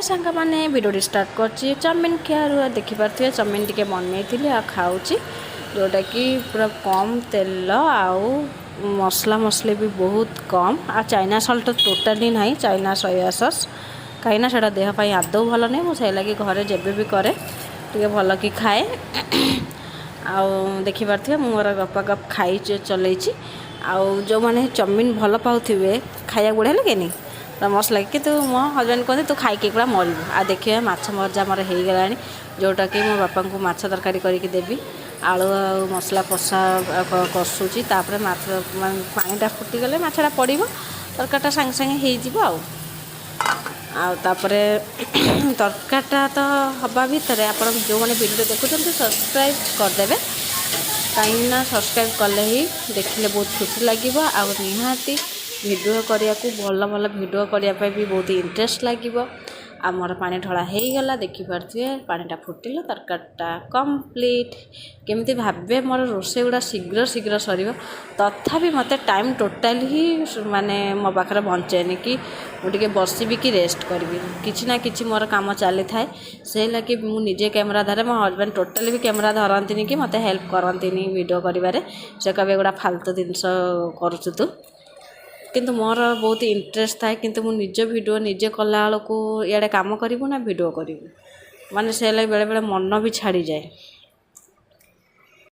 सांग मैंने video start कर चाउमिन खिया देखिपे चाउमिन टी बनई आ खाऊँ जोटा कि पूरा कम तेल आउ मसला मसली भी बहुत कम आ चाइना सल्ट टोटाली ना चाइना सोया सॉस कहीं से देहपाई आदौ भल नहीं मुझे लगे घरे जब भी कै टे भल कि खाए आउ देखिपे मोर गप गप खाई चल आउ जो मैंने चाउमिन भल पाथे खाया बढ़िया लगे तो मस्त लगे कि मो हजबैंड कहते तू खाई पूरा मरु आ देखिए माछ मजा मोर हो गला जोटा कि मो बापा को माछ तरकारी करके देवी आलू मसला कषा कषुची माछ पानीटा फुटीगले माछटा पड़ो तरकारीटा सांगे सांगे हो तापरे तरकारीटा तो हवा भितर आप जो मैंने वीडियो देखुं सब्सक्राइब करदे कहीं सब्सक्राइब कले ही देखिले बहुत खुशी लगे निहाती वीडियो करने को भल भल वीडियो करने भी बहुत इंटरेस्ट लगे आमर पानी ढला हो गला देखिपे पानीटा फुटिला तरकारीटा कंप्लीट केमती भावे मोर रोसे गुड़ा शीघ्र शीघ्र सर तथापि मत टाइम टोटाल ही माने मो पाखे बचेनि कि मुझे बसबी कि रेस्ट करी किसी ना कि मोर कम चली थाए से लगे मुझे कैमेरा धरे मो हजबैंड टोटाली भी कैमेरा धरती कि मत हेल्प करती वीडियो कर से कभी गोटा फालतू जिनस करुचु तू किंतु मोर बहुत इंटरेस्ट थाए किंतु मु निज वीडियो निजे कला को इे काम करूँ ना वीडियो करूँ माने से लगे बेले बेले मन भी छाड़ी जाए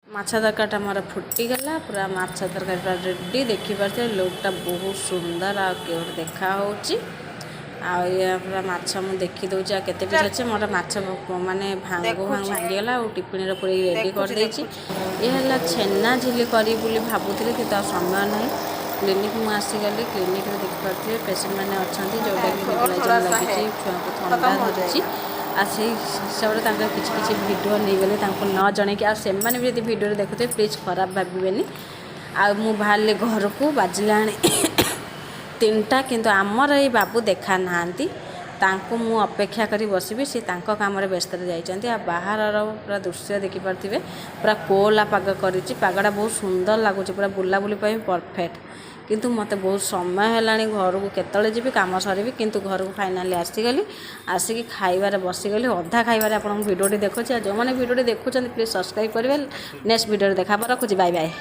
माछ तरकारीटा मोर फुटीगला पूरा माछ तरकारी पूरा रेडी देखिपे लुकटा बहुत सुंदर आ क्यूट देखा पूरा माछ मुझे देखी दूसरी आ केते पीस अच्छे मोर माछ माने भांगीगला और टिफिन पूरी रेडी कर देछि ये है छेना झिल्ली करी बोली भाबुଥିଲି कि समय नहीं क्लिनिक में आसीगली क्लिनिक में देखिपे पेसेंट मैंने अच्छा जोटा कि नेबुलाइजर लगी छुआ को थंडा धरी आसे हिसाब से किसी भिडियो नहीं गले न जन कि आने भी भिडियो देखुए प्लीज खराब भावेनि आ बाहर घर को बाजिला 3टा किंतु आमर ये बाबू देखा नहांती तांको मु अपेक्षा करी बसबी सी तांको काम व्यस्त जाइछन्ती आ बाहर पूरा दृश्य देखिपे पूरा कोला पाग करिछि पागटा बहुत सुंदर लगुच पूरा बुलाबुली परफेक्ट किंतु मत बहुत समय है घर को केतले जी कम सरी किंतु घर को फाइनाली आसीगली आसिक खाइबार बसीगली अधा खाइबार आपन वीडियो देखुचे जो मैंने वीडियो देखुं प्लीज सब्सक्राइब करेंगे नेक्स्ट वीडियो देखा रखुची बाय बाय।